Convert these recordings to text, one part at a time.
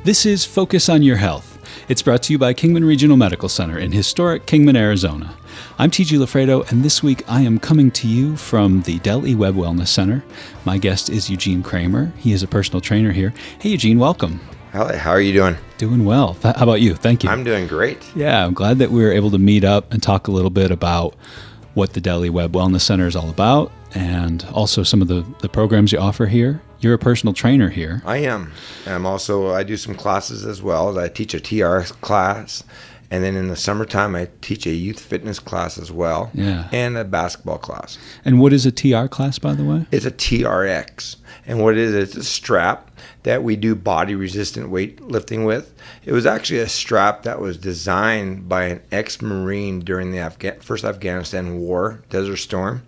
This is Focus on Your Health. It's brought to you by Kingman Regional Medical Center in historic Kingman, Arizona. I'm TG LaFredo, and this week I am coming to you from the Webb Wellness Center. My guest is Eugene Kramer. He is a personal trainer here. Hey, Eugene, welcome. How are you doing? Doing well. How about you? Thank you. I'm doing great. Yeah, I'm glad that we were able to meet up and talk a little bit about what the Webb Wellness Center is all about, and also some of the programs you offer here. You're a personal trainer here. I am. I do some classes as well. I teach a TR class, and then in the summertime I teach a youth fitness class as well, and a basketball class. And what is a TR class, by the way? It's a TRX, and what it is, it's a strap that we do body resistant weightlifting with. It was actually a strap that was designed by an ex-Marine during the first Afghanistan war, Desert Storm.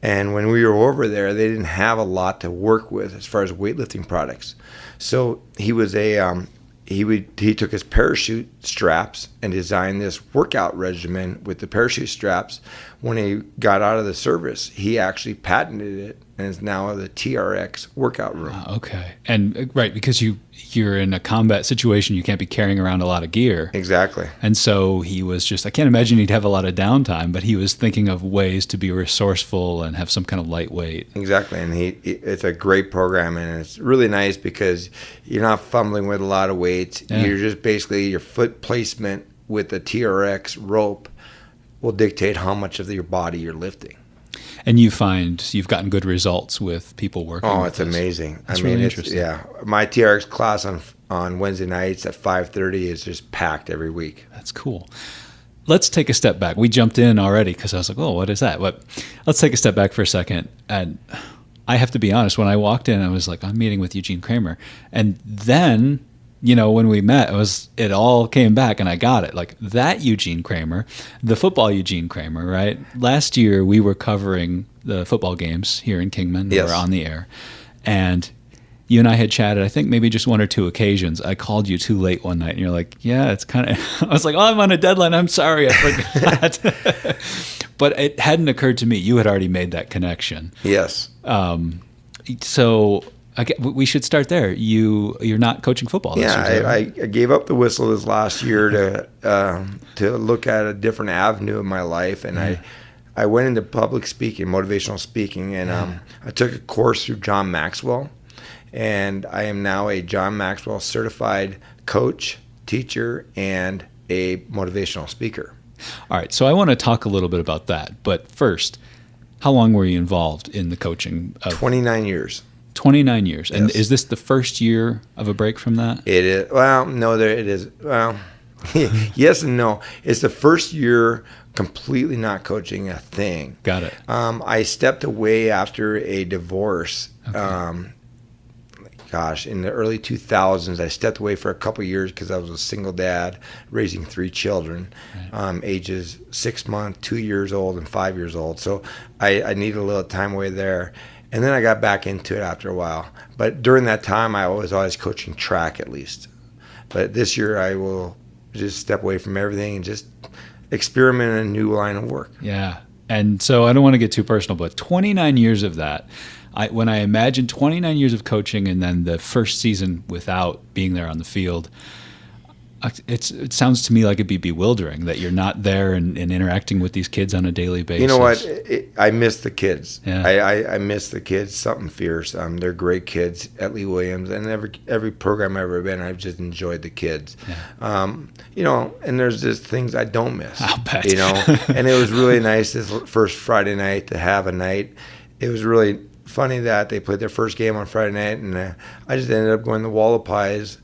And when we were over there, they didn't have a lot to work with as far as weightlifting products. So he was he took his parachute straps and designed this workout regimen with the parachute straps. When he got out of the service, he actually patented it, and is now the TRX workout room. Okay. And right, because you're in a combat situation, you can't be carrying around a lot of gear. Exactly. And so he was I can't imagine he'd have a lot of downtime, but he was thinking of ways to be resourceful and have some kind of lightweight. Exactly. And it's a great program, and it's really nice because you're not fumbling with a lot of weights. Yeah. You're just basically, your foot placement with the TRX rope will dictate how much of your body you're lifting. And you find you've gotten good results with people working with it's amazing. That's really interesting. My TRX class on Wednesday nights at 5:30 is just packed every week. That's cool. Let's take a step back. We jumped in already because I was like, oh, what is that? But let's take a step back for a second. And I have to be honest, when I walked in, I was like, I'm meeting with Eugene Kramer. And then, when we met, it all came back, and I got it. Like, that Eugene Kramer, the football Eugene Kramer, right? Last year, we were covering the football games here in Kingman. Yes. We were on the air. And you and I had chatted, I think maybe just one or two occasions. I called you too late one night, and you're like, yeah, it's kind of... I was like, I'm on a deadline. I'm sorry, I forgot. But it hadn't occurred to me. You had already made that connection. Yes. So... we should start there. You're not coaching football. I gave up the whistle this last year to look at a different avenue in my life, and I went into public speaking, motivational speaking, and I took a course through John Maxwell, and I am now a John Maxwell certified coach, teacher, and a motivational speaker. All right, so I want to talk a little bit about that, but first, how long were you involved in the coaching? 29 years. 29 years. And Yes. is this the first year of a break from that? It is. Well, no, it is. Well, yes and no. It's the first year completely not coaching a thing. Got it. I stepped away after a divorce. Okay. In the early 2000s, I stepped away for a couple of years because I was a single dad raising 3 children, ages 6 months, 2 years old, and 5 years old. So I needed a little time away there. And then I got back into it after a while. But during that time, I was always coaching track at least. But this year, I will just step away from everything and just experiment in a new line of work. Yeah. And so I don't want to get too personal, but 29 years of that, when I imagine 29 years of coaching and then the first season without being there on the field, it sounds to me like it'd be bewildering that you're not there and interacting with these kids on a daily basis. You know what? I miss the kids. Yeah. I miss the kids. Something fierce. They're great kids at Lee Williams, and every program I've ever been, I've just enjoyed the kids. Yeah. And there's just things I don't miss. I'll bet. And it was really nice this first Friday night to have a night. It was really funny that they played their first game on Friday night, and I just ended up going to Wall of Pies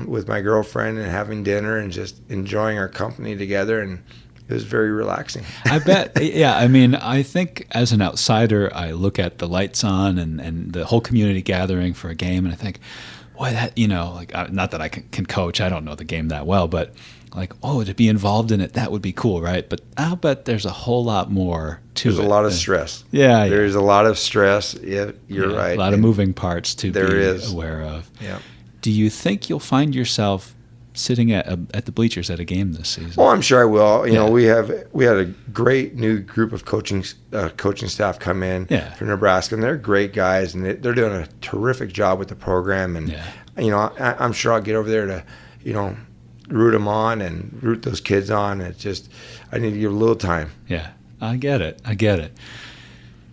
with my girlfriend and having dinner and just enjoying our company together, and it was very relaxing. I bet. Yeah, I mean, I think as an outsider, I look at the lights on and the whole community gathering for a game, and I think, boy, that, not that I can coach, I don't know the game that well, but to be involved in it, that would be cool, right? But I'll bet there's a whole lot more to it. There's a lot of stress. Yeah. There's a lot of stress. Yeah, you're right. A lot of moving parts to be aware of. Yeah. Do you think you'll find yourself sitting at the bleachers at a game this season. Well, I'm sure I will. You Yeah. know, we had a great new group of coaching staff come in from Nebraska, and they're great guys, and they're doing a terrific job with the program. And you know, I'm sure I'll get over there to, you know, root them on and root those kids on. It's just I need to give a little time. Yeah, I get it.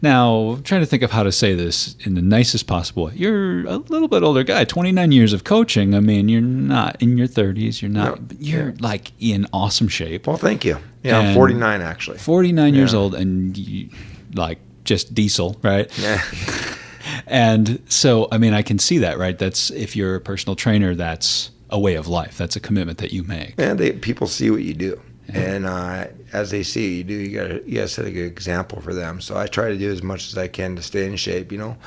Now, I'm trying to think of how to say this in the nicest possible way. You're a little bit older guy, 29 years of coaching. I mean, you're not in your 30s. You're not. No, you're like in awesome shape. Well, thank you. Yeah, I'm 49 actually. 49 years old, and you, like just diesel, right? Yeah. And so, I mean, I can see that, right? That's if you're a personal trainer, that's a way of life. That's a commitment that you make. And people see what you do. And as they see you do, you gotta set a good example for them. So I try to do as much as I can to stay in shape. You know,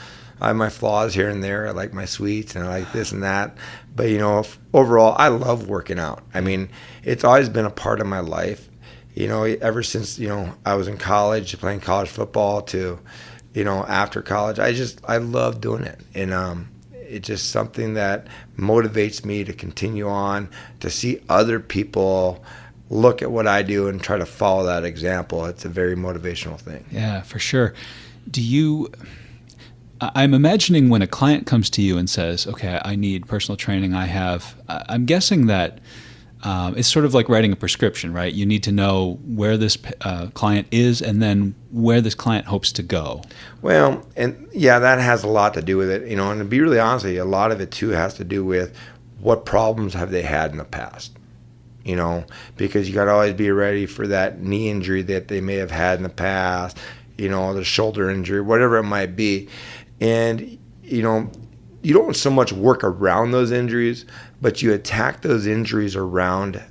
I have my flaws here and there. I like my sweets and I like this and that. But you know, overall, I love working out. I mean, it's always been a part of my life. You know, ever since I was in college, playing college football to, after college, I love doing it. And it's just something that motivates me to continue on, to see other people look at what I do and try to follow that example. It's a very motivational thing. Yeah, for sure. I'm imagining when a client comes to you and says, okay, I need personal training, I'm guessing that it's sort of like writing a prescription, right? You need to know where this client is and then where this client hopes to go. Well, and yeah, that has a lot to do with it, and to be really honest with you, a lot of it too has to do with what problems have they had in the past. Because you got to always be ready for that knee injury that they may have had in the past, the shoulder injury, whatever it might be. And, you don't so much work around those injuries, but you attack those injuries around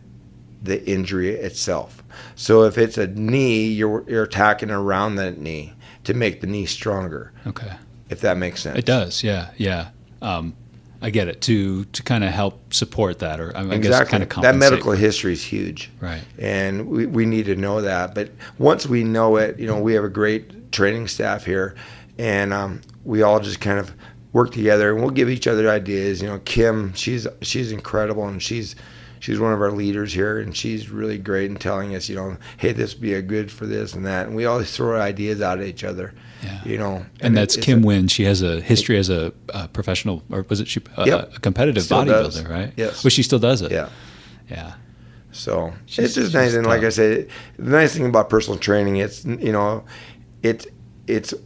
the injury itself. So if it's a knee, you're attacking around that knee to make the knee stronger. Okay. If that makes sense. It does, yeah. I get it, to kind of help support that, or I guess kind of compensate. That medical history is huge. Right. And we need to know that. But once we know it, we have a great training staff here, and we all just kind of work together, and we'll give each other ideas. Kim, she's incredible, and she's one of our leaders here, and she's really great in telling us, hey, this would be a good for this and that. And we always throw ideas out at each other. Yeah. And that's Kim Wynn. She has a history as a professional, or was it a competitive bodybuilder, right? Yes. Well, she still does it. Yeah. Yeah. So it's just nice. And like I said, the nice thing about personal training, it's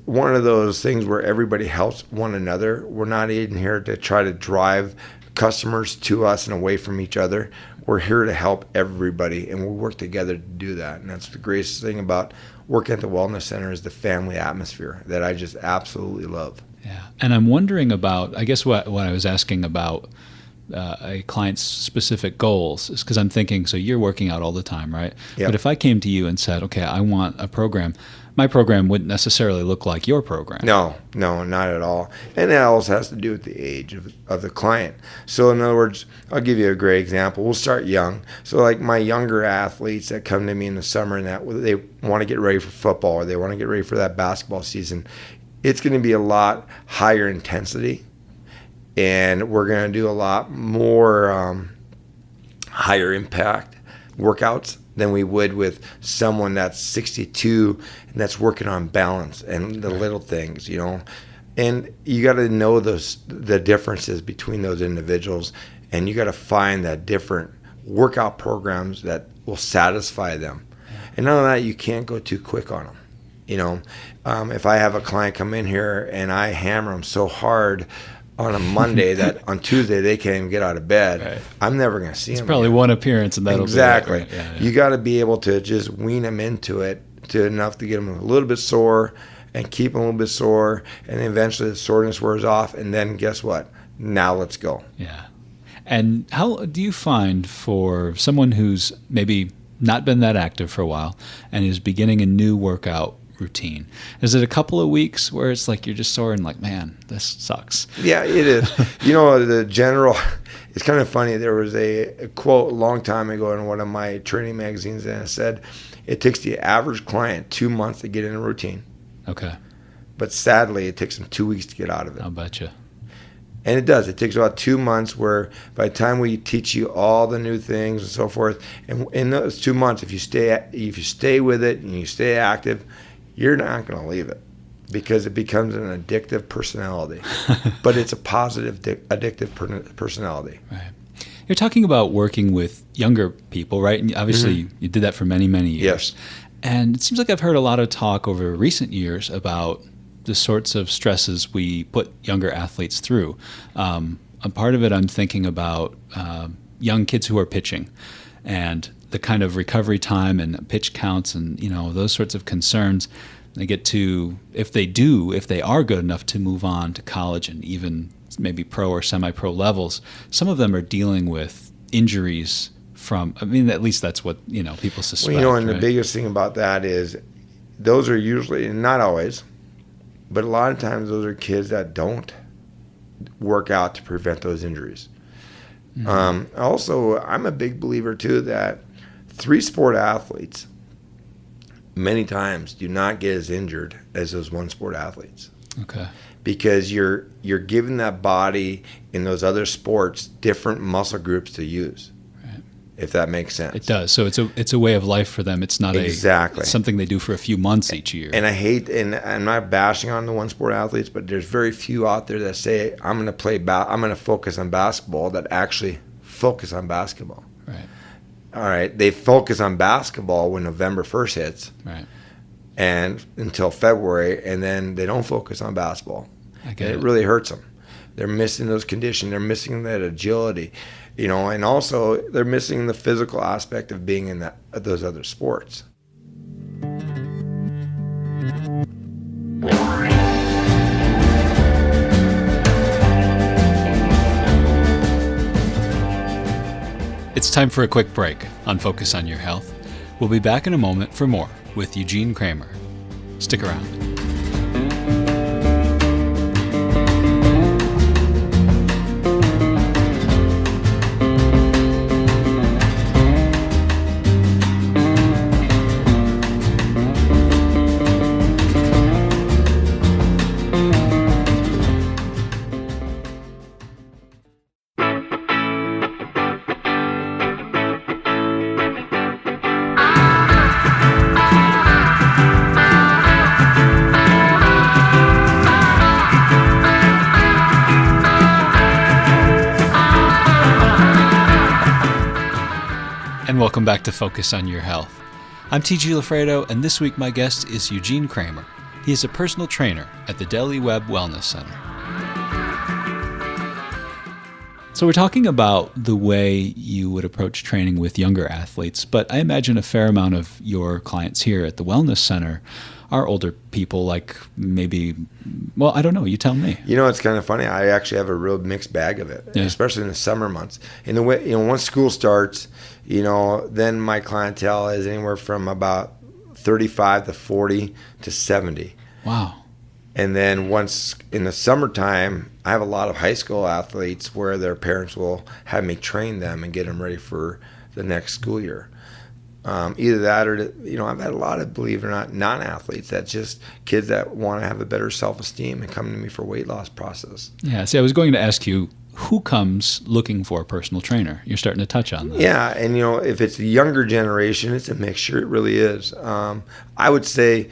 one of those things where everybody helps one another. We're not in here to try to drive customers to us and away from each other. We're here to help everybody, and we work together to do that. And that's the greatest thing about working at the Wellness Center, is the family atmosphere that I just absolutely love. Yeah. And I'm wondering about, I guess what I was asking about a client's specific goals is because I'm thinking, so you're working out all the time, right? Yep. But if I came to you and said, okay, I want a program, my program wouldn't necessarily look like your program. No, not at all. And that also has to do with the age of the client. So in other words, I'll give you a great example. We'll start young. So like my younger athletes that come to me in the summer and that they want to get ready for football, or they want to get ready for that basketball season, it's going to be a lot higher intensity. And we're going to do a lot more higher impact workouts than we would with someone that's 62 and that's working on balance and the little things, And you got to know the differences between those individuals, and you got to find that different workout programs that will satisfy them. And none of that, you can't go too quick on them. If I have a client come in here and I hammer them so hard on a Monday that on Tuesday they can't even get out of bed, right, I'm never going to see them. It's probably one appearance and that'll exactly. be it. Right? Yeah. You got to be able to just wean them into it to enough to get them a little bit sore and keep them a little bit sore, and then eventually the soreness wears off, and then guess what? Now let's go. Yeah. And how do you find for someone who's maybe not been that active for a while and is beginning a new workout routine? Is it a couple of weeks where it's like you're just sore and like, man, this sucks? Yeah, it is. The general, it's kind of funny. There was a quote a long time ago in one of my training magazines, and it said, it takes the average client 2 months to get in a routine. Okay. But sadly, it takes them 2 weeks to get out of it. I'll bet you. And it does. It takes about 2 months where by the time we teach you all the new things and so forth, and in those 2 months, if you stay with it and you stay active, you're not going to leave it because it becomes an addictive personality. But it's a positive addictive personality. Right. You're talking about working with younger people, right? And obviously you did that for many, many years. Yes. And it seems like I've heard a lot of talk over recent years about the sorts of stresses we put younger athletes through. A part of it, I'm thinking about young kids who are pitching and the kind of recovery time and pitch counts and, those sorts of concerns. They get to, if they are good enough to move on to college and even maybe pro or semi-pro levels, some of them are dealing with injuries from, at least that's what, people suspect. Well, and right? the biggest thing about that is those are usually, and not always, but a lot of times those are kids that don't work out to prevent those injuries. Also, I'm a big believer too that 3-sport athletes many times do not get as injured as those 1-sport athletes. Okay. Because you're giving that body in those other sports different muscle groups to use. If that makes sense. It does. So it's a way of life for them. It's not exactly something they do for a few months each year. And and I'm not bashing on the 1-sport athletes, but there's very few out there that say I'm going to focus on basketball that actually focus on basketball. Right. All right. They focus on basketball when November 1st hits. Right. And until February, and then they don't focus on basketball. I get it really hurts them. They're missing those conditions. They're missing that agility. And also they're missing the physical aspect of being in those other sports. It's time for a quick break on Focus on Your Health. We'll be back in a moment for more with Eugene Kramer. Stick around. Welcome back to Focus on Your Health. I'm TG LaFredo, and this week my guest is Eugene Kramer. He is a personal trainer at the Webb Wellness Center. So we're talking about the way you would approach training with younger athletes, but I imagine a fair amount of your clients here at the Wellness Center are older people, like maybe, well, I don't know. You tell me. It's kind of funny. I actually have a real mixed bag of it, especially in the summer months. In the way, once school starts, then my clientele is anywhere from about 35 to 40 to 70. Wow. And then once in the summertime, I have a lot of high school athletes where their parents will have me train them and get them ready for the next school year. Either that or, I've had a lot of, believe it or not, non-athletes that just kids that want to have a better self-esteem and come to me for weight loss process. Yeah. See, I was going to ask you, who comes looking for a personal trainer? You're starting to touch on that. Yeah. And, if it's the younger generation, it's a mixture. It really is. I would say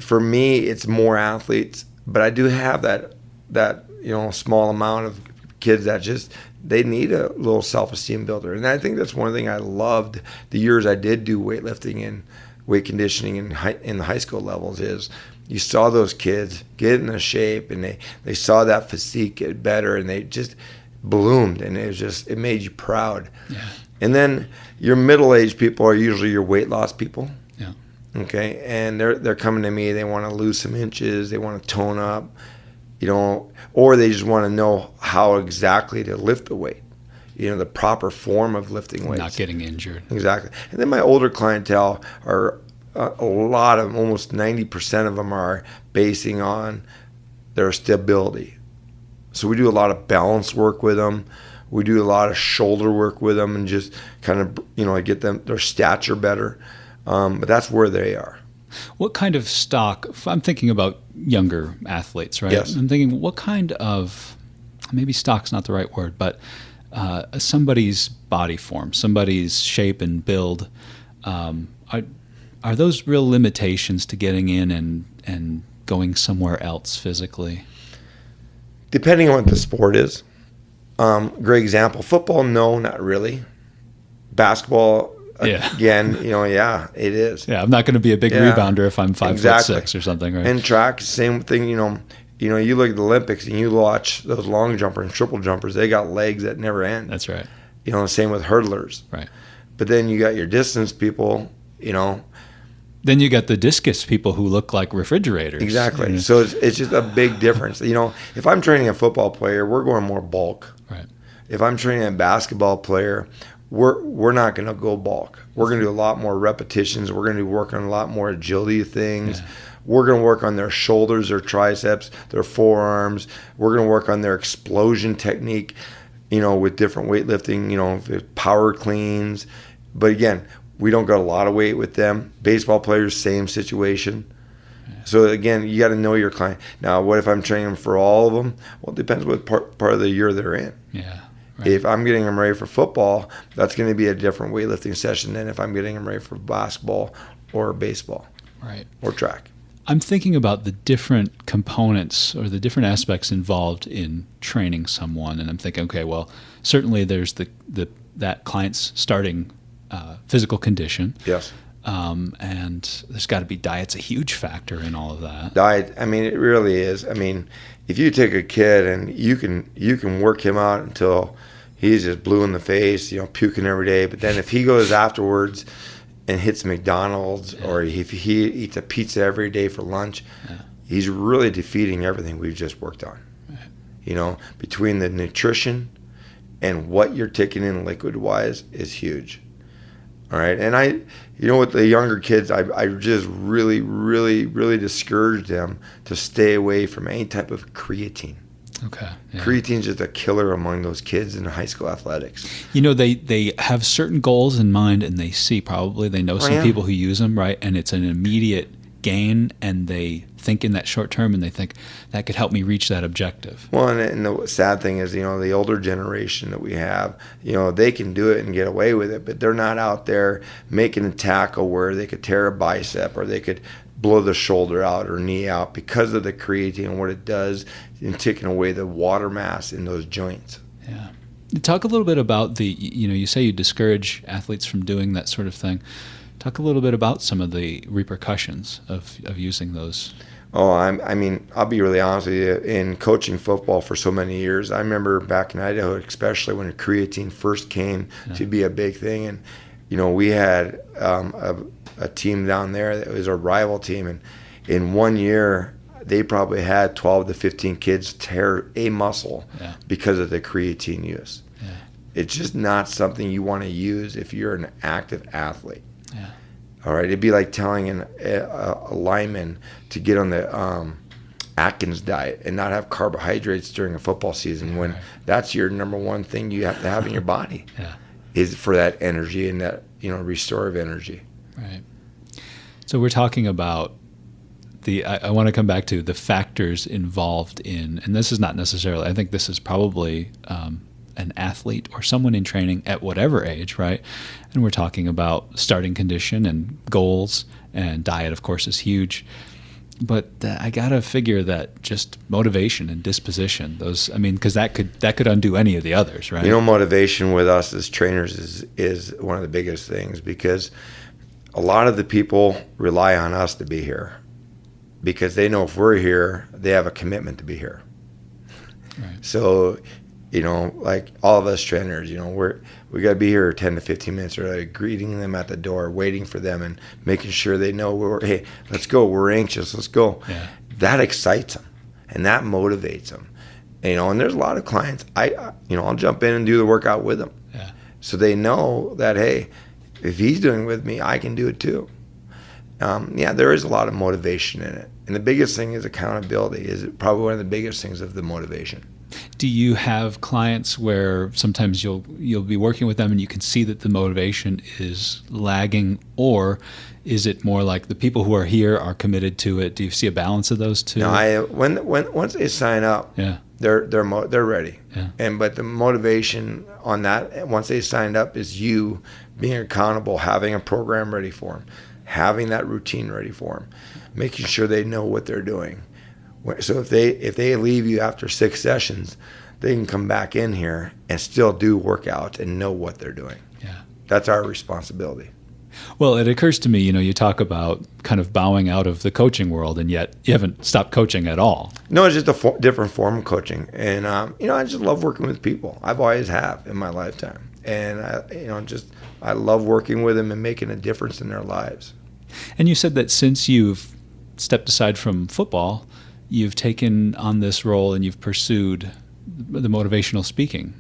for me, it's more athletes, but I do have that small amount of kids that just, they need a little self-esteem builder. And I think that's one thing I loved the years I did do weightlifting and weight conditioning in the high school levels is you saw those kids get into shape and they saw that physique get better and they just bloomed, and it made you proud. Yeah. And then your middle-aged people are usually your weight loss people. Yeah. Okay. And they're coming to me, they want to lose some inches, they want to tone up. Or they just want to know how exactly to lift the weight, the proper form of lifting weights. Not getting injured. Exactly. And then my older clientele are a lot of, almost 90% of them are basing on their stability. So we do a lot of balance work with them. We do a lot of shoulder work with them and just kind of, get them their stature better. But that's where they are. What kind of stock, I'm thinking about younger athletes, right? Yes. I'm thinking, what kind of maybe stock's not the right word, but somebody's body form, somebody's shape and build. Are those real limitations to getting in and going somewhere else physically? Depending on what the sport is. Great example. Football, no, not really. Basketball, again, it is. Yeah, I'm not going to be a big rebounder if I'm 5'6" or something, right? And track, same thing. You look at the Olympics and you watch those long jumpers and triple jumpers. They got legs that never end. That's right. Same with hurdlers. Right. But then you got your distance people. Then you got the discus people who look like refrigerators. Exactly. So it's just a big difference. If I'm training a football player, we're going more bulk. Right. If I'm training a basketball player, we're not going to go bulk. We're going to do a lot more repetitions. We're going to work on a lot more agility things. Yeah. We're going to work on their shoulders, their triceps, their forearms. We're going to work on their explosion technique, with different weightlifting, power cleans. But again, we don't got a lot of weight with them. Baseball players, same situation. Yeah. So again, you got to know your client. Now, what if I'm training them for all of them? Well, it depends what part of the year they're in. Yeah. Right. If I'm getting them ready for football, that's going to be a different weightlifting session than if I'm getting them ready for basketball or baseball, right, or track. I'm thinking about the different components or the different aspects involved in training someone, and I'm thinking, okay, well, certainly there's that client's starting physical condition. Yes. And there's got to be diet's a huge factor in all of that. Diet, it really is. If you take a kid and you can work him out until he's just blue in the face, puking every day, but then if he goes afterwards and hits McDonald's, or if he eats a pizza every day for lunch, he's really defeating everything we've just worked on. Right. Between the nutrition and what you're taking in liquid-wise is huge. All right, and with the younger kids, I just really, really, really discourage them to stay away from any type of creatine. Okay. Yeah. Creatine's just a killer among those kids in high school athletics. They have certain goals in mind, and they know some people who use them, right? And it's an immediate gain, and they think in that short term, and they think that could help me reach that objective. Well, and the sad thing is, the older generation that we have, they can do it and get away with it, but they're not out there making a tackle where they could tear a bicep or they could blow the shoulder out or knee out because of the creatine and what it does in taking away the water mass in those joints. Yeah. Talk a little bit about you say you discourage athletes from doing that sort of thing. Talk a little bit about some of the repercussions of using those. Oh, I'll be really honest with you. In coaching football for so many years, I remember back in Idaho, especially when creatine first came to be a big thing. And, we had a team down there that was a rival team. And in 1 year, they probably had 12 to 15 kids tear a muscle because of the creatine use. Yeah. It's just not something you want to use if you're an active athlete. Yeah. All right, it'd be like telling a lineman to get on the Atkins diet and not have carbohydrates during a football season when that's your number one thing you have to have in your body is for that energy and that restorative energy. Right. So we're talking about I want to come back to the factors involved in, and this is not necessarily, I think this is probably an athlete or someone in training at whatever age, right? And we're talking about starting condition and goals, and diet, of course, is huge. But I gotta figure that just motivation and disposition, because that could undo any of the others, right? Motivation with us as trainers is one of the biggest things, because a lot of the people rely on us to be here because they know if we're here, they have a commitment to be here. Right. So, like all of us trainers, we got to be here 10 to 15 minutes early, greeting them at the door, waiting for them, and making sure they know hey, let's go. We're anxious. Let's go. Yeah. That excites them, and that motivates them. And there's a lot of clients. I'll jump in and do the workout with them, so they know that hey, if he's doing it with me, I can do it too. There is a lot of motivation in it, and the biggest thing is accountability. Is probably one of the biggest things of the motivation. Do you have clients where sometimes you'll be working with them and you can see that the motivation is lagging, or is it more like the people who are here are committed to it? Do you see a balance of those two? No, once they sign up, Yeah. they're ready. Yeah. But the motivation on that, once they signed up, is you being accountable, having a program ready for them, having that routine ready for them, making sure they know what they're doing. So if they leave you after 6 sessions, they can come back in here and still do workouts and know what they're doing. Yeah. That's our responsibility. Well, it occurs to me, you talk about kind of bowing out of the coaching world, and yet you haven't stopped coaching at all. No, it's just a different form of coaching. And, I just love working with people. I've always have in my lifetime. And, I love working with them and making a difference in their lives. And you said that since you've stepped aside from football, you've taken on this role and you've pursued the motivational speaking.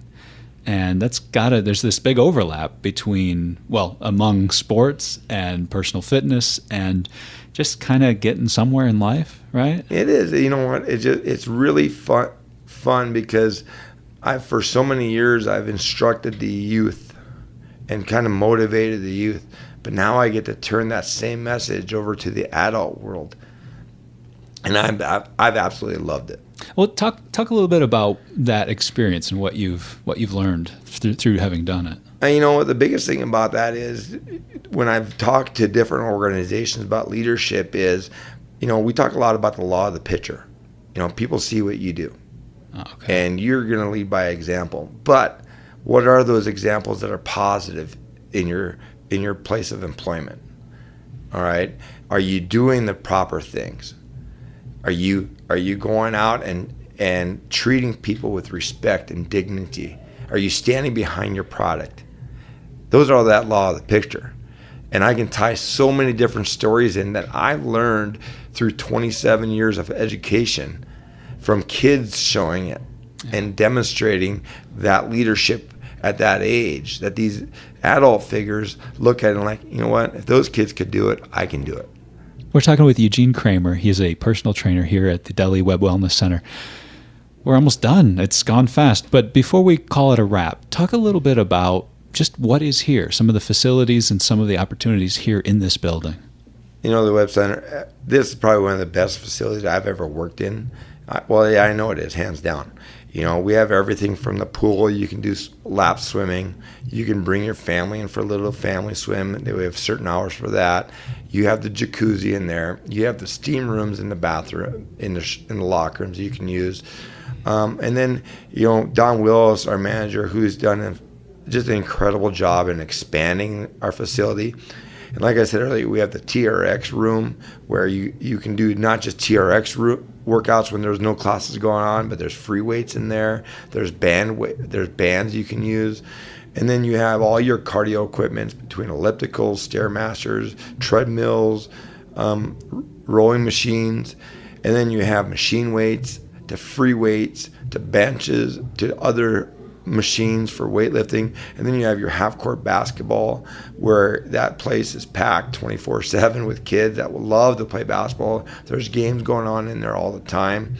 And there's this big overlap between, among sports and personal fitness and just kind of getting somewhere in life, right? It is. You know what? It's really fun because for so many years I've instructed the youth and kind of motivated the youth. But now I get to turn that same message over to the adult world. And I've absolutely loved it. Well, talk a little bit about that experience and what you've learned through having done it. And the biggest thing about that is when I've talked to different organizations about leadership is, we talk a lot about the law of the pitcher. People see what you do. Oh, okay. And you're going to lead by example. But what are those examples that are positive in your place of employment? All right? Are you doing the proper things? Are you going out and treating people with respect and dignity? Are you standing behind your product? Those are that law of the picture. And I can tie so many different stories in that I've learned through 27 years of education from kids showing it and demonstrating that leadership at that age, that these adult figures look at it and like, you know what, if those kids could do it, I can do it. We're talking with Eugene Kramer. He is a personal trainer here at the Delhi Webb Wellness Center. We're almost done. It's gone fast. But before we call it a wrap, talk a little bit about just what is here, some of the facilities and some of the opportunities here in this building. The Webb Center, this is probably one of the best facilities I've ever worked in. I know it is, hands down. We have everything from the pool. You can do lap swimming. You can bring your family in for a little family swim. We have certain hours for that. You have the jacuzzi in there. You have the steam rooms in the bathroom, in the locker rooms you can use. And then, Don Willis, our manager, who's done just an incredible job in expanding our facility. And like I said earlier, we have the TRX room where you can do not just TRX workouts when there's no classes going on, but there's free weights in there. There's bands you can use. And then you have all your cardio equipment between ellipticals, Stairmasters, treadmills, rowing machines. And then you have machine weights to free weights to benches to other machines for weightlifting. And then you have your half-court basketball where that place is packed 24/7 with kids that will love to play basketball. There's games going on in there all the time.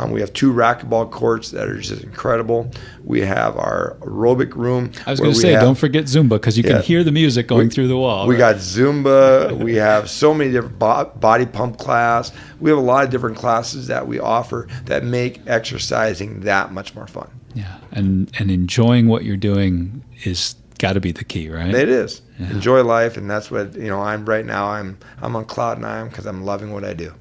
We have 2 racquetball courts that are just incredible. We have our aerobic room. I was going to say, don't forget Zumba, because you can hear the music going through the wall. We got Zumba. We have so many different body pump class. We have a lot of different classes that we offer that make exercising that much more fun. Yeah, and enjoying what you're doing is got to be the key, right? It is. Yeah. Enjoy life, and that's what I'm right now. I'm on cloud 9 because I'm loving what I do.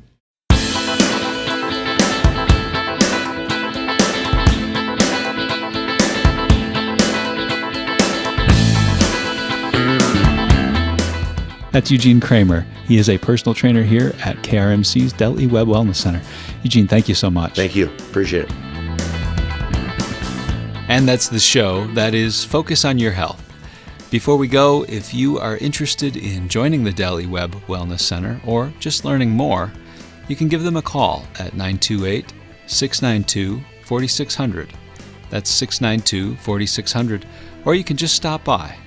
That's Eugene Kramer. He is a personal trainer here at KRMC's Delhi Webb Wellness Center. Eugene, thank you so much. Thank you. Appreciate it. And that's the show. That is Focus on Your Health. Before we go, if you are interested in joining the Delhi Webb Wellness Center or just learning more, you can give them a call at 928-692-4600. That's 692-4600. Or you can just stop by.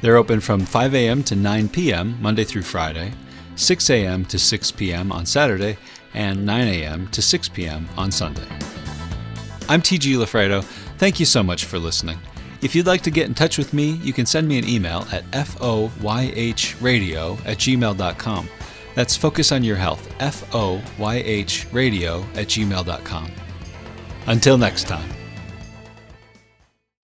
They're open from 5 a.m. to 9 p.m. Monday through Friday, 6 a.m. to 6 p.m. on Saturday, and 9 a.m. to 6 p.m. on Sunday. I'm TG LaFredo. Thank you so much for listening. If you'd like to get in touch with me, you can send me an email at foyhradio@gmail.com. That's Focus on Your Health, foyhradio@gmail.com. Until next time.